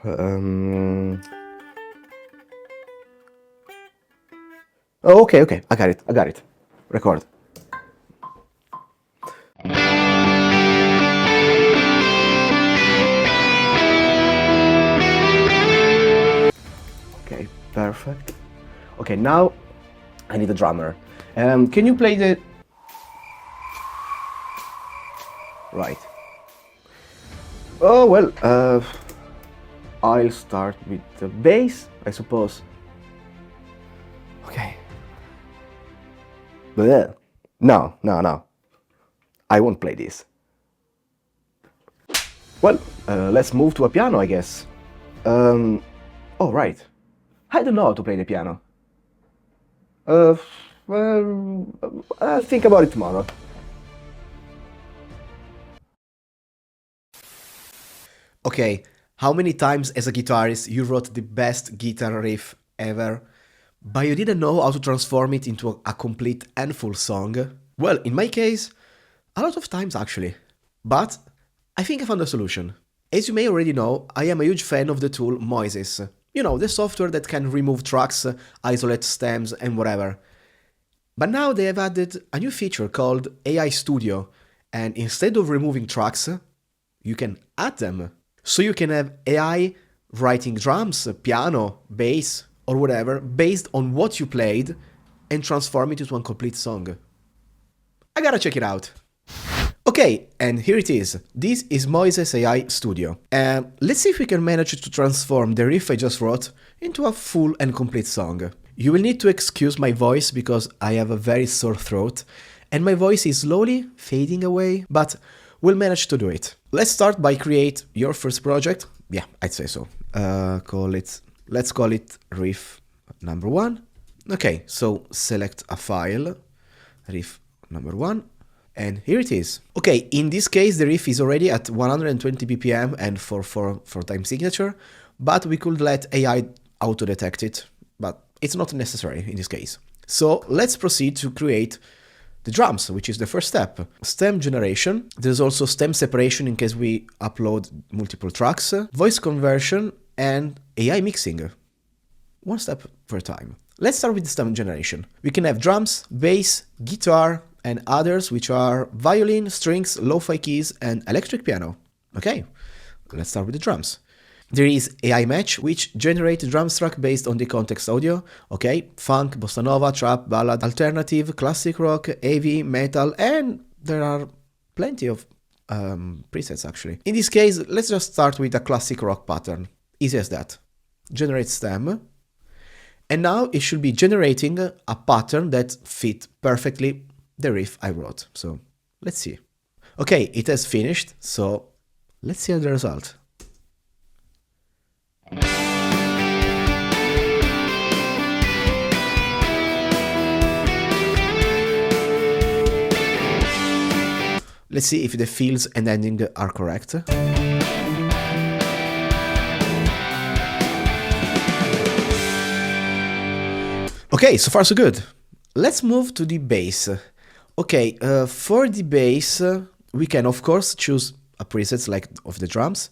Um, oh, okay. I got it. Record. Okay, perfect. Okay, now I need a drummer. Can you play the... Right. Oh, well, I'll start with the bass, I suppose. Okay. Bleh. No. I won't play this. Well, let's move to a piano, I guess. Oh, right. I don't know how to play the piano. Well, I'll think about it tomorrow. Okay, how many times as a guitarist you wrote the best guitar riff ever, but you didn't know how to transform it into a complete and full song? Well, in my case, a lot of times actually. But I think I found a solution. As you may already know, I am a huge fan of the tool Moises. You know, the software that can remove tracks, isolate stems, and whatever. But now they have added a new feature called AI Studio, and instead of removing tracks, you can add them. So you can have AI writing drums, piano, bass, or whatever, based on what you played, and transform it into a complete song. I gotta check it out. Okay, and here it is. This is Moises AI Studio. Let's see if we can manage to transform the riff I just wrote into a full and complete song. You will need to excuse my voice because I have a very sore throat, and my voice is slowly fading away, but we'll manage to do it. Let's start by create your first project. Yeah, I'd say so. Let's call it riff number 1. Okay, so select a file, riff number 1, and here it is. Okay, in this case, the riff is already at 120 BPM and for 4-time signature, but we could let AI auto-detect it, but it's not necessary in this case. So let's proceed to create the drums, which is the first step. Stem generation. There's also stem separation in case we upload multiple tracks, voice conversion, and AI mixing. One step per time. Let's start with the stem generation. We can have drums, bass, guitar, and others, which are violin, strings, lo-fi keys, and electric piano. Okay, let's start with the drums. There is AI Match, which generates drums track based on the context audio. Okay, funk, bossa nova, trap, ballad, alternative, classic rock, AV, metal, and there are plenty of presets actually. In this case, let's just start with a classic rock pattern. Easy as that. Generate stem. And now it should be generating a pattern that fit perfectly the riff I wrote. So let's see. Okay, it has finished. So let's see the result. Let's see if the fills and ending are correct. Okay, so far so good. Let's move to the bass. Okay, for the bass, we can of course choose a preset like of the drums.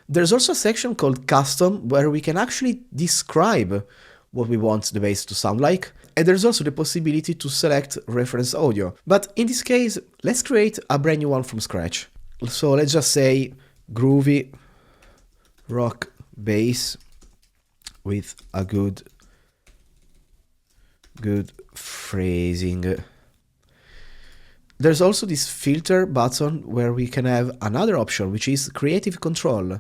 There's also a section called custom where we can actually describe what we want the bass to sound like. And there's also the possibility to select reference audio. But in this case, let's create a brand new one from scratch. So let's just say groovy rock bass with a good phrasing. There's also this filter button where we can have another option, which is creative control.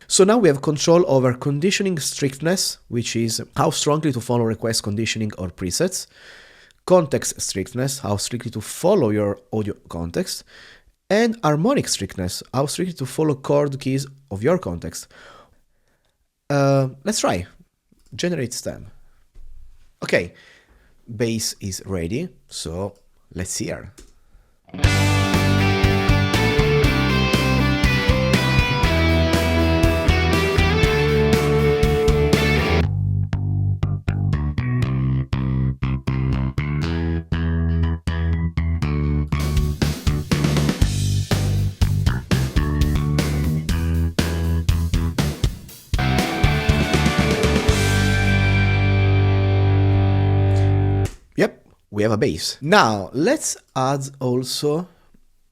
So now we have control over conditioning strictness, which is how strongly to follow request conditioning or presets, context strictness, how strictly to follow your audio context, and harmonic strictness, how strictly to follow chord keys of your context. Let's try. Generate stem. Okay, bass is ready, so let's hear. we have a bass. Now, let's add also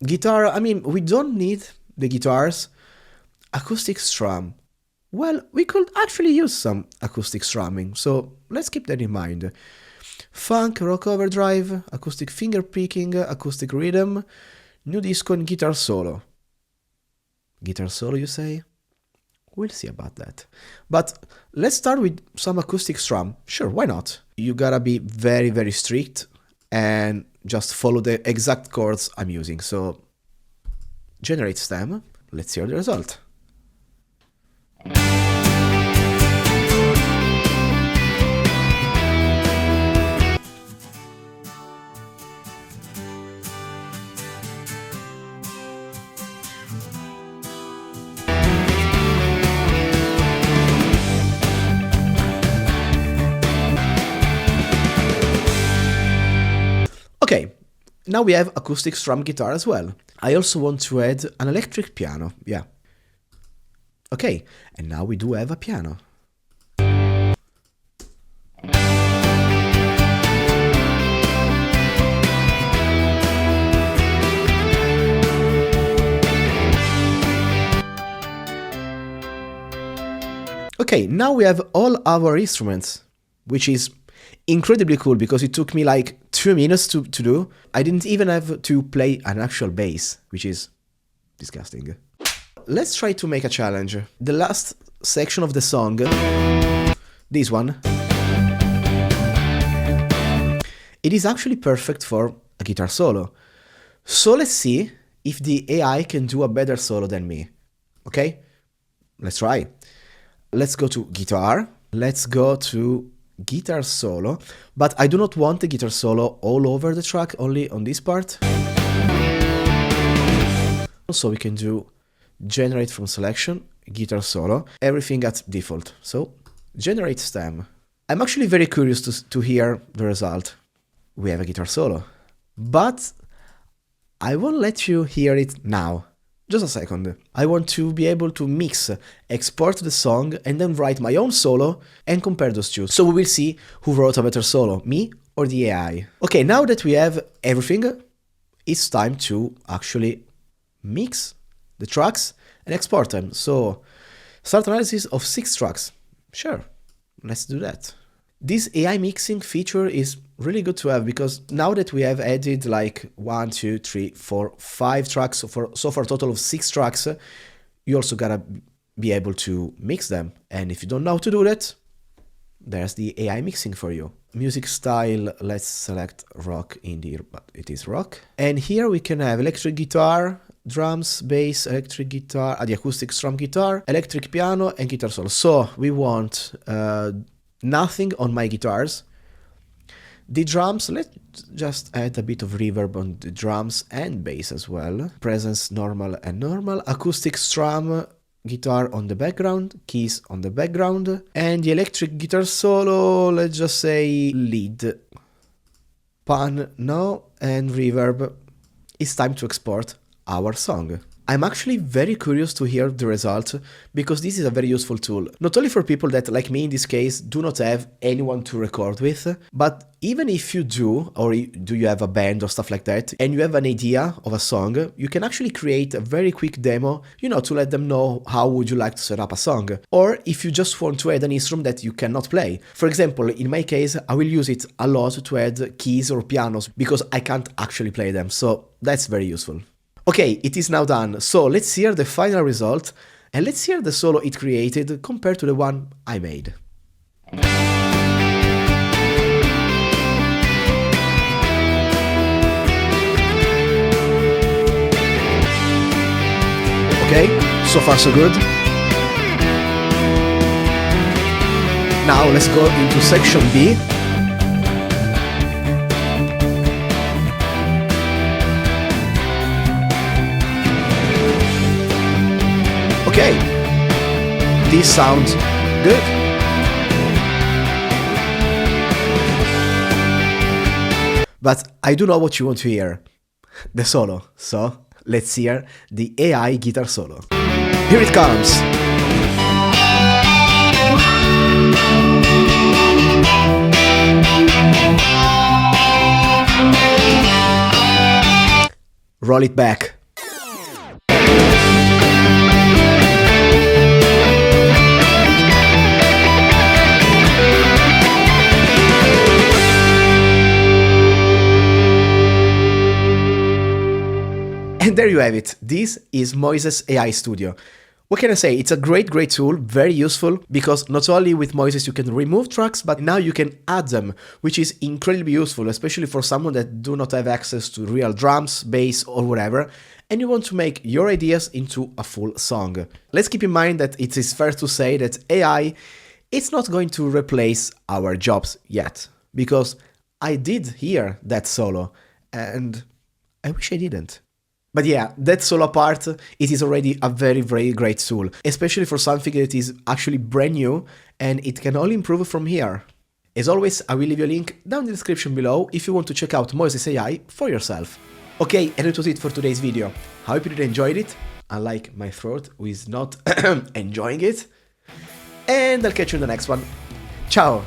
guitar. I mean, we don't need the guitars. Acoustic strum. Well, we could actually use some acoustic strumming, so let's keep that in mind. Funk, rock overdrive, acoustic finger picking, acoustic rhythm, new disco and guitar solo. Guitar solo, you say? We'll see about that. But let's start with some acoustic strum. Sure, why not? You gotta be very, very strict and just follow the exact chords I'm using. So, generate stem. Let's hear the result. Okay, now we have acoustic strum guitar as well. I also want to add an electric piano, yeah. Okay, and now we do have a piano. Okay, now we have all our instruments, which is incredibly cool because it took me like 2 minutes to do. I didn't even have to play an actual bass, which is disgusting. Let's try to make a challenge. The last section of the song, this one, it is actually perfect for a guitar solo. So let's see if the AI can do a better solo than me. Okay? Let's try. Let's go to guitar. Let's go to guitar solo, but I do not want the guitar solo all over the track, only on this part. So we can do generate from selection, guitar solo, everything at default. So generate stem. I'm actually very curious to hear the result. We have a guitar solo, but I won't let you hear it now. Just a second. I want to be able to mix, export the song, and then write my own solo and compare those two. So we will see who wrote a better solo, me or the AI. Okay, now that we have everything, it's time to actually mix the tracks and export them. So, start analysis of 6 tracks. Sure, let's do that. This AI mixing feature is really good to have because now that we have added like 1, 2, 3, 4, 5 tracks, so for a total of 6 tracks, you also gotta be able to mix them. And if you don't know how to do that, there's the AI mixing for you. Music style, let's select rock indie, but it is rock. And here we can have electric guitar, drums, bass, electric guitar, the acoustic strum guitar, electric piano, and guitar solo. So we want nothing on my guitars. The drums, let's just add a bit of reverb on the drums and bass as well. Presence normal and normal. Acoustic strum guitar on the background, keys on the background. And the electric guitar solo, let's just say lead. Pan, no, and reverb. It's time to export our song. I'm actually very curious to hear the result because this is a very useful tool. Not only for people that, like me in this case, do not have anyone to record with, but even if you do, or do you have a band or stuff like that, and you have an idea of a song, you can actually create a very quick demo, to let them know how would you like to set up a song. Or if you just want to add an instrument that you cannot play. For example, in my case, I will use it a lot to add keys or pianos because I can't actually play them. So that's very useful. Okay, it is now done, so let's hear the final result and let's hear the solo it created compared to the one I made. Okay, so far so good. Now let's go into section B. Okay, this sounds good. But I do know what you want to hear, the solo. So let's hear the AI guitar solo. Here it comes. roll it back. And there you have it. This is Moises AI Studio. What can I say? It's a great tool, very useful, because not only with Moises you can remove tracks, but now you can add them, which is incredibly useful, especially for someone that do not have access to real drums, bass, or whatever, and you want to make your ideas into a full song. Let's keep in mind that it is fair to say that AI, it's not going to replace our jobs yet, because I did hear that solo, and I wish I didn't. But yeah, that solo part, it is already a very great tool, especially for something that is actually brand new and it can only improve from here. As always, I will leave you a link down in the description below if you want to check out Moises AI for yourself. Okay, and that was it for today's video. I hope you did enjoy it, unlike my throat who is not enjoying it. And I'll catch you in the next one. Ciao!